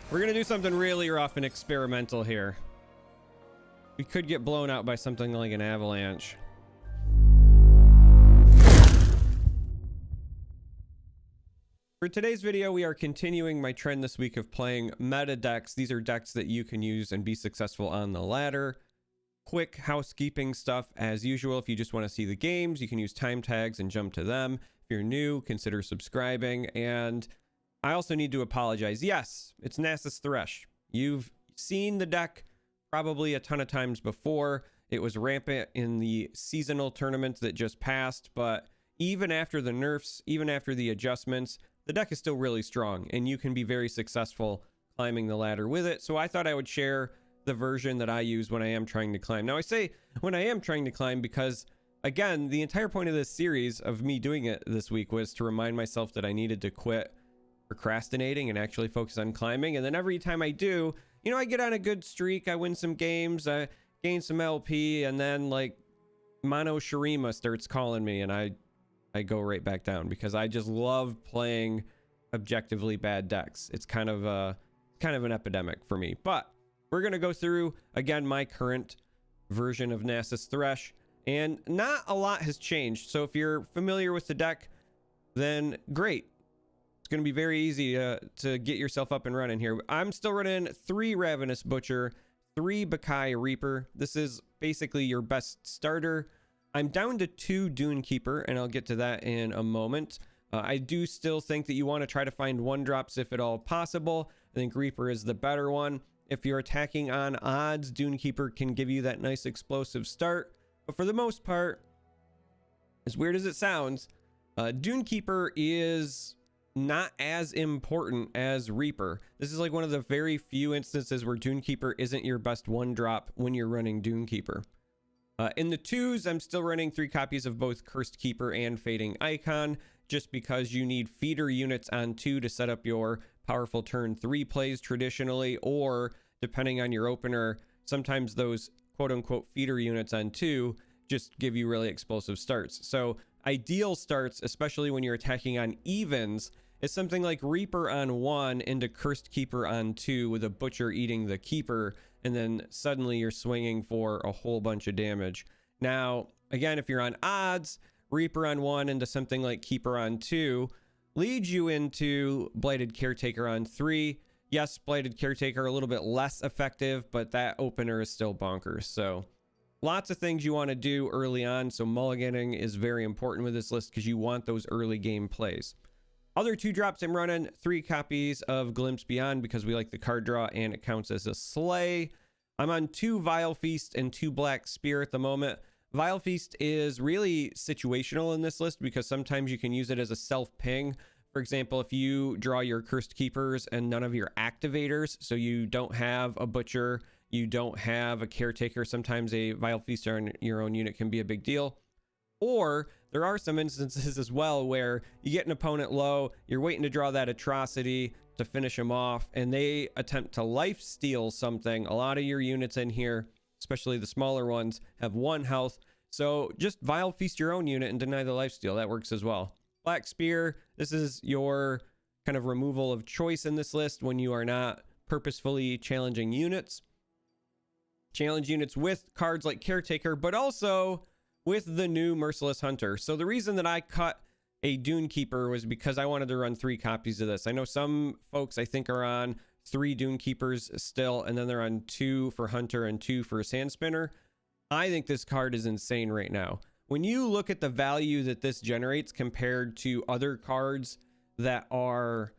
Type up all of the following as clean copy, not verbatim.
We're gonna do something really rough and experimental here. We could get blown out by something like an avalanche. For today's video, we are continuing my trend this week of playing meta decks. These are decks that you can use and be successful on the ladder. Quick housekeeping stuff as usual. If you just want to see the games, you can use time tags and jump to them. If you're new, consider subscribing. And I also need to apologize. Yes, it's Nasus Thresh. You've seen the deck probably a ton of times before. It was rampant in the seasonal tournament that just passed, but even after the nerfs, even after the adjustments, the deck is still really strong and you can be very successful climbing the ladder with it. So I thought I would share the version that I use when I am trying to climb. Now I say when I am trying to climb because, again, the entire point of this series of me doing it this week was to remind myself that I needed to quit procrastinating and actually focus on climbing. And then every time I do, you know, I get on a good streak, I win some games, I gain some LP, and then like Mono Shurima starts calling me and I go right back down because I just love playing objectively bad decks. It's kind of an epidemic for me. But we're going to go through again my current version of Nasus Thresh, and not a lot has changed. So if you're familiar with the deck, then great. It's going to be very easy to get yourself up and running here. I'm still running 3 Ravenous Butcher, 3 Bakai Reaper. This is basically your best starter. I'm down to 2 Dune Keeper, and I'll get to that in a moment. I do still think that you want to try to find 1-drops if at all possible. I think Reaper is the better one. If you're attacking on odds, Dune Keeper can give you that nice explosive start. But for the most part, as weird as it sounds, Dune Keeper is not as important as Reaper. This is like one of the very few instances where Dune Keeper isn't your best 1-drop when you're running Dune Keeper. In the 2s, I'm still running 3 copies of both Cursed Keeper and Fading Icon, just because you need feeder units on 2 to set up your powerful turn 3 plays traditionally, or depending on your opener, sometimes those quote-unquote feeder units on 2 just give you really explosive starts. So ideal starts, especially when you're attacking on evens, is something like Reaper on 1 into Cursed Keeper on 2 with a Butcher eating the Keeper, and then suddenly you're swinging for a whole bunch of damage. Now, again, if you're on odds, Reaper on 1 into something like Keeper on 2 leads you into Blighted Caretaker on 3. Yes, Blighted Caretaker a little bit less effective, but that opener is still bonkers. So lots of things you want to do early on. So mulliganing is very important with this list because you want those early game plays. Other 2-drops I'm running 3 copies of Glimpse Beyond because we like the card draw and it counts as a slay. I'm on 2 Vile Feast and 2 Black Spear at the moment. Vile Feast is really situational in this list because sometimes you can use it as a self-ping. For example, if you draw your Cursed Keepers and none of your activators, so you don't have a Butcher, you don't have a Caretaker, sometimes a Vile Feast on your own unit can be a big deal. Or there are some instances as well where you get an opponent low, you're waiting to draw that atrocity to finish them off, and they attempt to life steal something. A lot of your units in here, especially the smaller ones, have 1 health. So just Vile Feast your own unit and deny the life steal. That works as well. Black Spear, this is your kind of removal of choice in this list when you are not purposefully challenging units. Challenge units with cards like Caretaker, but also with the new Merciless Hunter. So the reason that I cut a Dune Keeper was because I wanted to run 3 copies of this. I know some folks I think are on 3 Dune Keepers still, and then they're on 2 for Hunter and 2 for Sand Spinner. I think this card is insane right now. When you look at the value that this generates compared to other cards that are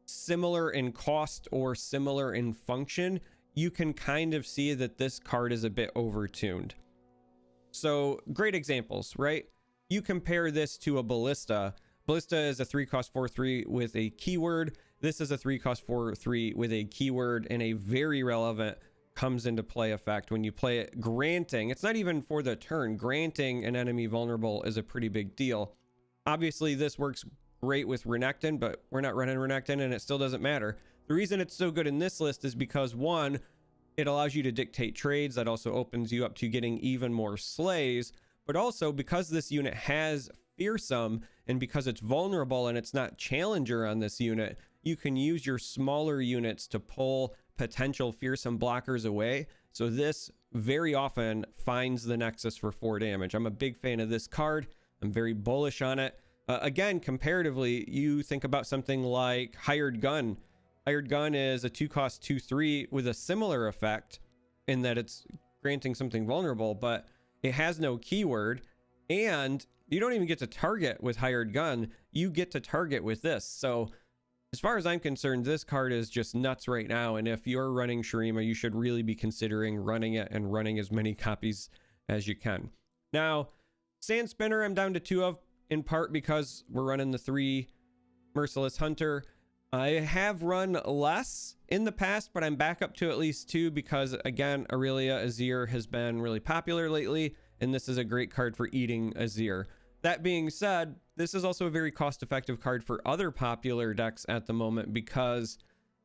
similar in cost or similar in function, you can kind of see that this card is a bit overtuned. So great examples, right? You compare this to a Ballista. Ballista is a 3-cost 4/3 with a keyword. This is a 3-cost 4/3 with a keyword and a very relevant comes into play effect when you play it. Granting, it's not even for the turn, granting an enemy vulnerable is a pretty big deal. Obviously this works great with Renekton, but we're not running Renekton and it still doesn't matter. The reason it's so good in this list is because 1, it allows you to dictate trades. That also opens you up to getting even more slays, but also because this unit has fearsome and because it's vulnerable and it's not challenger on this unit, you can use your smaller units to pull potential fearsome blockers away. So this very often finds the Nexus for 4 damage. I'm a big fan of this card. I'm very bullish on it. Again, comparatively, you think about something like Hired Gun. Hired Gun is a 2-cost 2/3 with a similar effect in that it's granting something vulnerable, but it has no keyword, and you don't even get to target with Hired Gun. You get to target with this. So as far as I'm concerned, this card is just nuts right now, and if you're running Shurima, you should really be considering running it and running as many copies as you can. Now, Sand Spinner I'm down to 2 of, in part because we're running the 3 Merciless Hunter. I have run less in the past, but I'm back up to at least 2 because, again, Aurelia Azir has been really popular lately, and this is a great card for eating Azir. That being said, this is also a very cost-effective card for other popular decks at the moment because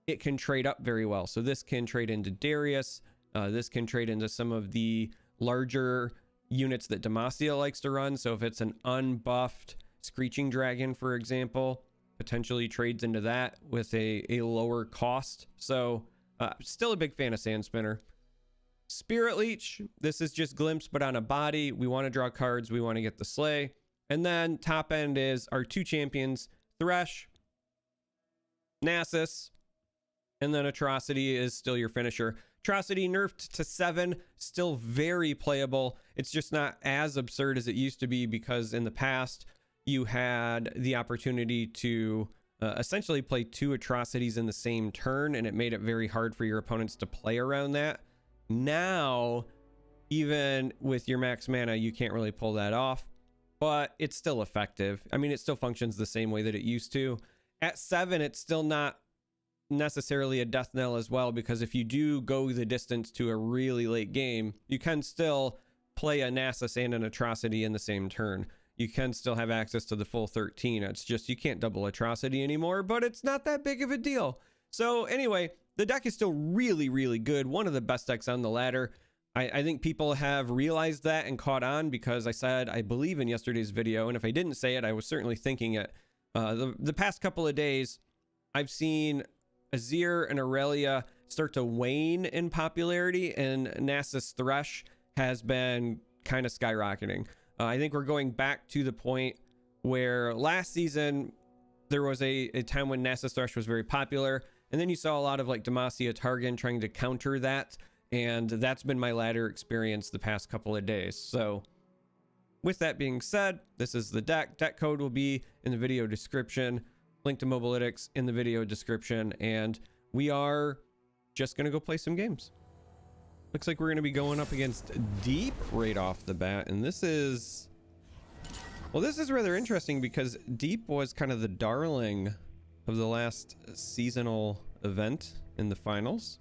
it can trade up very well. So this can trade into Darius. This can trade into some of the larger units that Demacia likes to run. So if it's an unbuffed Screeching Dragon, for example, potentially trades into that with a lower cost. So still a big fan of Sand Spinner. Spirit Leech, this is just Glimpse but on a body. We want to draw cards, we want to get the Slay. And then top end is our 2 champions, Thresh, Nasus, and then Atrocity is still your finisher. Atrocity nerfed to 7, still very playable. It's just not as absurd as it used to be because in the past you had the opportunity to essentially play 2 Atrocities in the same turn, and it made it very hard for your opponents to play around that. Now, even with your max mana, you can't really pull that off, but it's still effective. I mean, it still functions the same way that it used to. At 7, it's still not necessarily a death knell as well, because if you do go the distance to a really late game, you can still play a Nasus and an Atrocity in the same turn. You can still have access to the full 13. It's just you can't double Atrocity anymore, but it's not that big of a deal. So anyway, the deck is still really, really good. One of the best decks on the ladder. I think people have realized that and caught on because I said, I believe in yesterday's video, and if I didn't say it, I was certainly thinking it. The past couple of days, I've seen Azir and Aurelia start to wane in popularity, and Nasus Thresh has been kind of skyrocketing. I think we're going back to the point where last season there was a time when Nasus Thresh was very popular, and then you saw a lot of like Demacia Targan trying to counter that, and that's been my ladder experience the past couple of days. So with that being said, this is the deck. Deck code will be in the video description, link to Mobalytics in the video description, and we are just going to go play some games. Looks like we're going to be going up against Deep right off the bat, and this is, well, this is rather interesting because Deep was kind of the darling of the last seasonal event in the finals,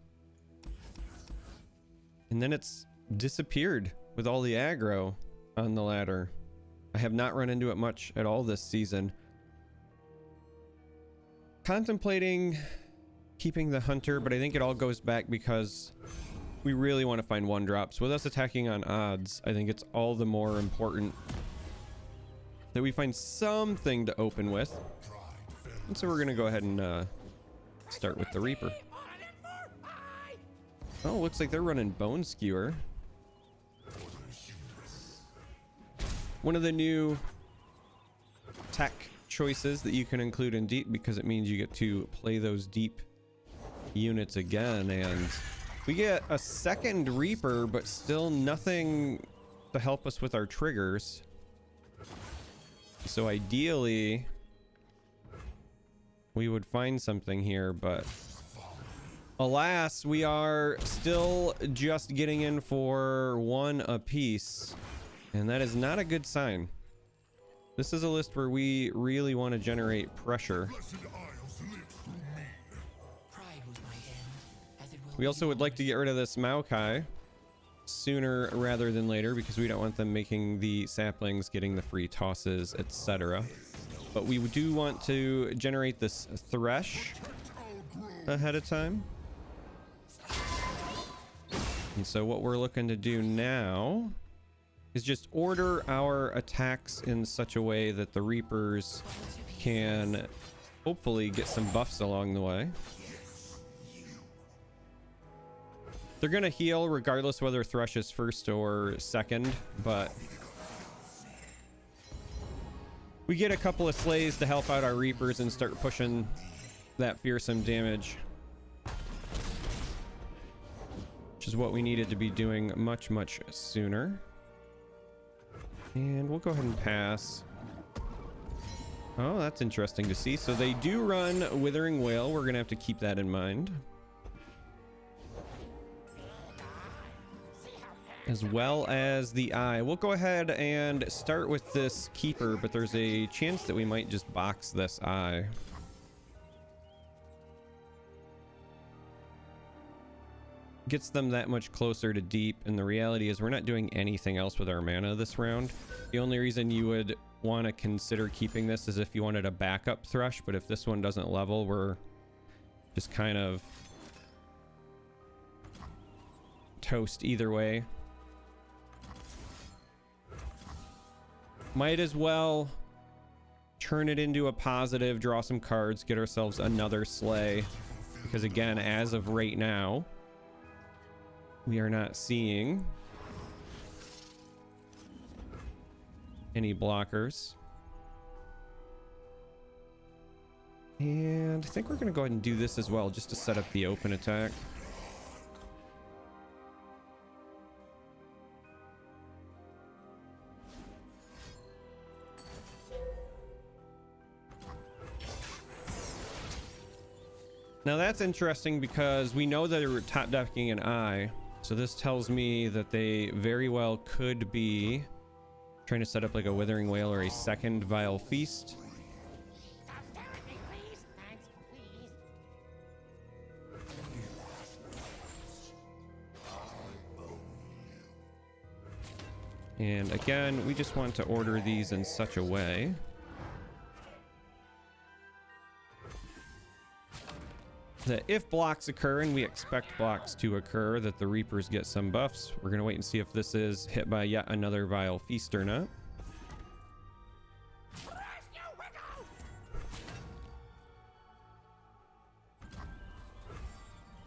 and then it's disappeared with all the aggro on the ladder. I have not run into it much at all this season. Contemplating keeping the Hunter, but I think it all goes back because we really want to find 1-drops. With us attacking on odds, I think it's all the more important that we find something to open with. And so we're going to go ahead and start with the Reaper. Oh, looks like they're running Bone Skewer. One of the new tech choices that you can include in Deep, because it means you get to play those Deep units again, and we get a second Reaper, but still nothing to help us with our triggers. So ideally we would find something here, but alas, we are still just getting in for 1 apiece, and that is not a good sign. This is a list where we really want to generate pressure. We also would like to get rid of this Maokai sooner rather than later because we don't want them making the saplings, getting the free tosses, etc. But we do want to generate this Thresh ahead of time. And so what we're looking to do now is just order our attacks in such a way that the Reapers can hopefully get some buffs along the way. They're gonna heal regardless whether Thresh is first or second, but we get a couple of slays to help out our Reapers and start pushing that fearsome damage, which is what we needed to be doing much sooner. And we'll go ahead and pass. Oh, that's interesting to see. So they do run Withering Wail. We're gonna have to keep that in mind, as well as the eye. We'll go ahead and start with this keeper, but there's a chance that we might just box this eye. Gets them that much closer to deep, and the reality is we're not doing anything else with our mana this round. The only reason you would want to consider keeping this is if you wanted a backup Thresh, but if this one doesn't level, we're just kind of toast either way. Might as well turn it into a positive, draw some cards, get ourselves another slay, because again, as of right now, we are not seeing any blockers. And I think we're going to go ahead and do this as well, just to set up the open attack. Now that's interesting because we know that they were top decking an eye. So this tells me that they very well could be trying to set up like a Withering Wail or a second Vile Feast. And again, we just want to order these in such a way that if blocks occur, and we expect blocks to occur, that the Reapers get some buffs. We're going to wait and see if this is hit by yet another Vile Feast or not.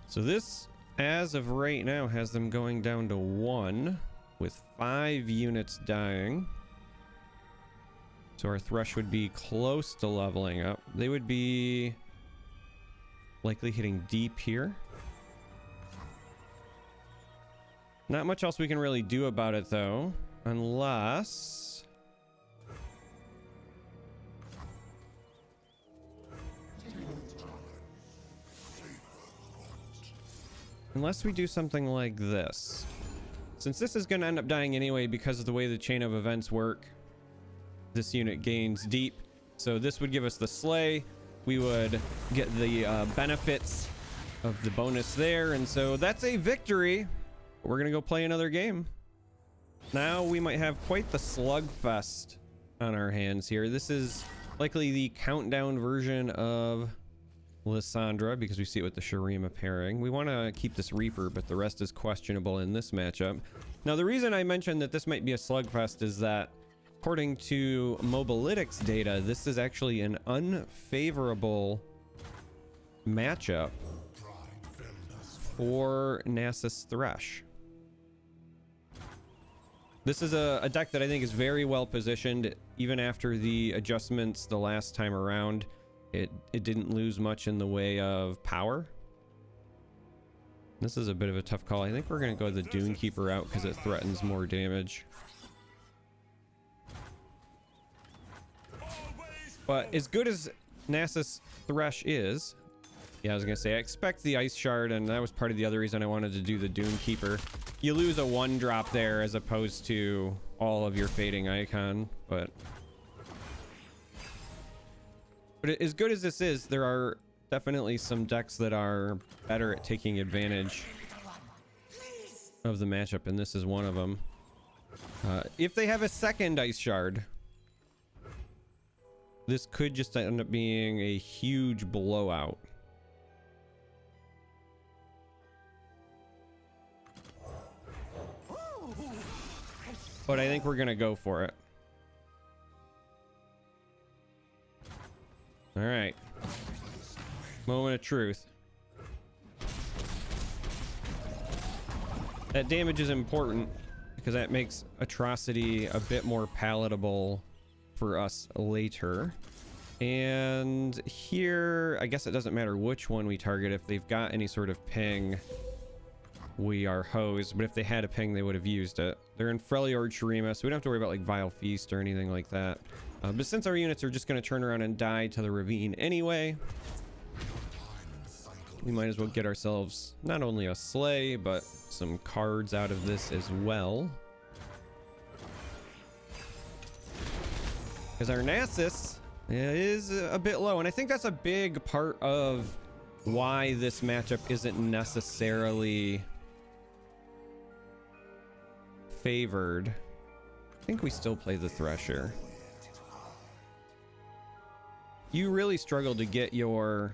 So this, as of right now, has them going down to 1 with 5 units dying. So our Thresh would be close to leveling up. They would be likely hitting deep here. Not much else we can really do about it though, unless we do something like this. Since this is going to end up dying anyway because of the way the chain of events work, this unit gains deep, so this would give us the slay. We would get the benefits of the bonus there, and so that's a victory. We're gonna go play another game. Now we might have quite the slugfest on our hands here. This is likely the countdown version of Lissandra because we see it with the Shurima pairing. We want to keep this Reaper, but the rest is questionable in this matchup. Now the reason I mentioned that this might be a slugfest is that according to Mobalytics data, this is actually an unfavorable matchup for Nasus Thresh. This is a deck that I think is very well positioned. Even after the adjustments the last time around, it didn't lose much in the way of power. This is a bit of a tough call. I think we're going to go the Dune Keeper route because it threatens more damage. But as good as Nasus Thresh is, yeah, I was gonna say, I expect the Ice Shard, and that was part of the other reason I wanted to do the Dune Keeper. You lose a 1-drop there as opposed to all of your Fading Icon, but as good as this is, there are definitely some decks that are better at taking advantage of the matchup, and this is one of them. If they have a second Ice Shard, this could just end up being a huge blowout. But I think we're gonna go for it. All right, Moment of truth. That damage is important because that makes Atrocity a bit more palatable for us later. And here, I guess it doesn't matter which one we target. If they've got any sort of ping, we are hosed. But if they had a ping, they would have used it. They're in Freljord Shurima, so we don't have to worry about like Vile Feast or anything like that. But since our units are just going to turn around and die to the ravine anyway, we might as well get ourselves not only a slay, but some cards out of this as well. Because our Nasus is a bit low, and I think that's a big part of why this matchup isn't necessarily favored. I think we still play the Thresher. You really struggle to get your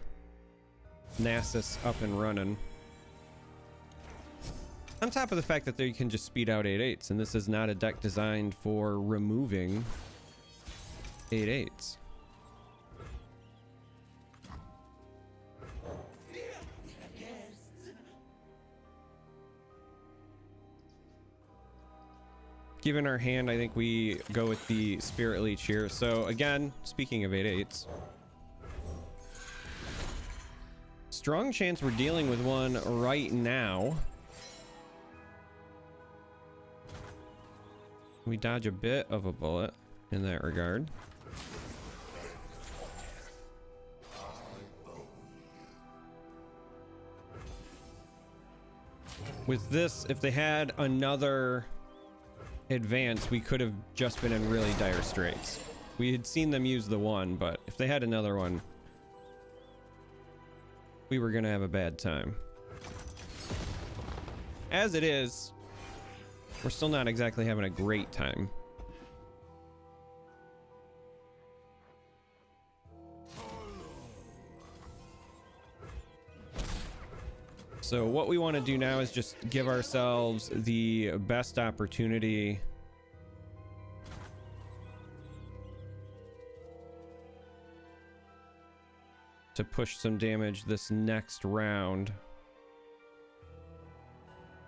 Nasus up and running. On top of the fact that they can just speed out 8/8s, and this is not a deck designed for removing 8/8s. Given our hand, I think we go with the Spirit Leech here. So again, speaking of 8/8s, strong chance we're dealing with one right now. We dodge a bit of a bullet in that regard. With this, if they had another advance, we could have just been in really dire straits. We had seen them use the one, but if they had another one, we were gonna have a bad time. As it is, we're still not exactly having a great time. So what we want to do now is just give ourselves the best opportunity to push some damage this next round.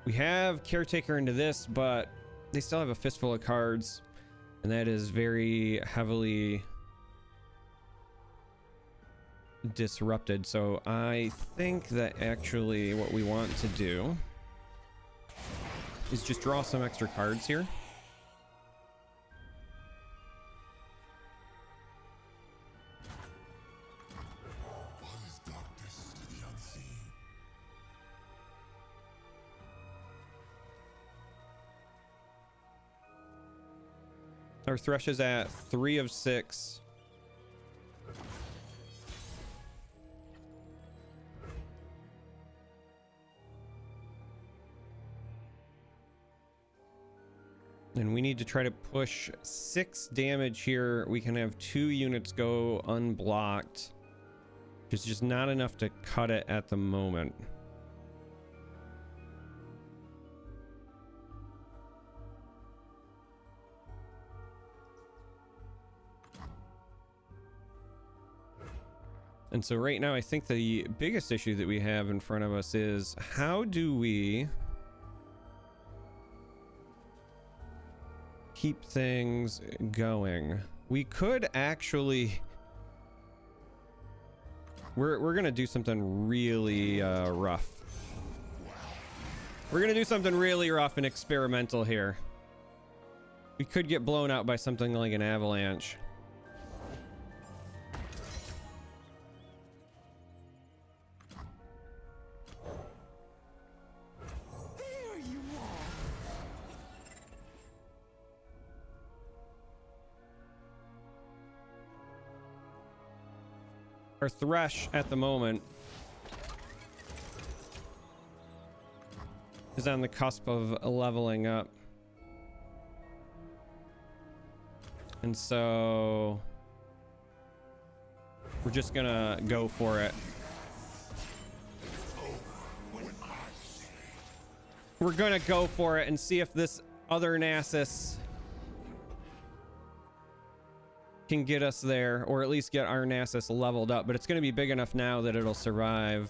We have Caretaker into this, but they still have a fistful of cards, and that is very heavily disrupted. So I think that actually what we want to do is just draw some extra cards here. Our Thresh is at 3 of 6. And we need to try to push 6 damage here. We can have 2 units go unblocked. It's just not enough to cut it at the moment. And so right now, I think the biggest issue that we have in front of us is how do we keep things going? We could actually, we're gonna do something really rough. We're gonna do something really rough and experimental here. We could get blown out by something like an avalanche. Our Thresh at the moment is on the cusp of leveling up. And so we're just gonna go for it. We're gonna go for it and see if this other Nasus can get us there, or at least get our Nasus leveled up, but it's going to be big enough now that it'll survive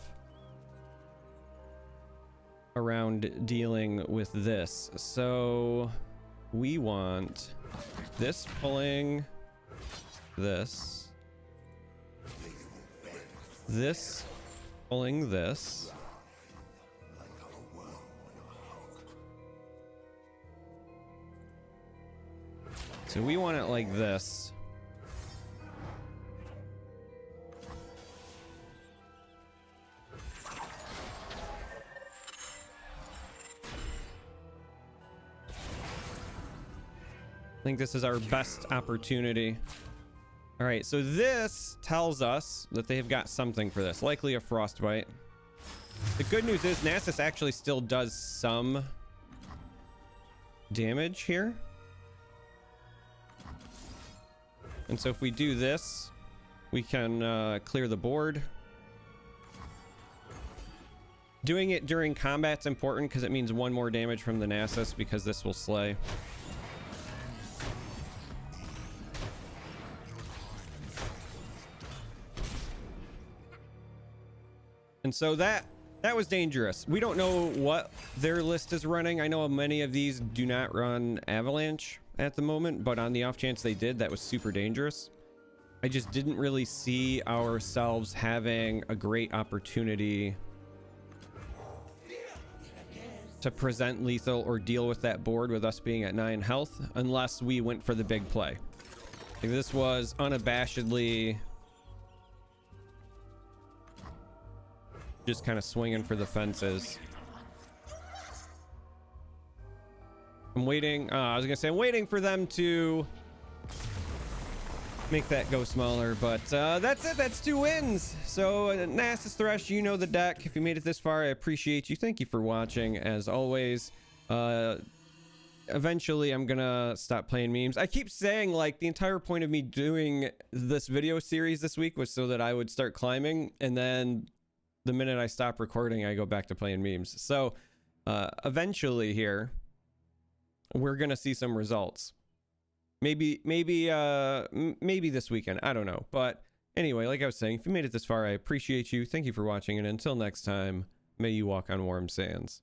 around dealing with this. So we want this pulling this, this pulling this. So we want it like this. I think this is our best opportunity. All right, so this tells us that they have got something for this, likely a frostbite. The good news is Nasus actually still does some damage here. And so if we do this, we can clear the board. Doing it during combat's important because it means one more damage from the Nasus, because this will slay. And so that was dangerous. We don't know what their list is running. I know many of these do not run Avalanche at the moment, but on the off chance they did, that was super dangerous. I just didn't really see ourselves having a great opportunity to present lethal or deal with that board with us being at 9 health unless we went for the big play. Like, this was unabashedly just kind of swinging for the fences. I'm waiting. I was gonna say I'm waiting for them to make that go smaller, but that's it. That's 2 wins. So Nasus Thresh, you know the deck. If you made it this far, I appreciate you. Thank you for watching, as always. Eventually I'm gonna stop playing memes. I keep saying, like, the entire point of me doing this video series this week was so that I would start climbing, and then the minute I stop recording, I go back to playing memes. So eventually here, we're gonna see some results. Maybe this weekend. I don't know. But anyway, like I was saying, if you made it this far, I appreciate you. Thank you for watching, and until next time, may you walk on warm sands.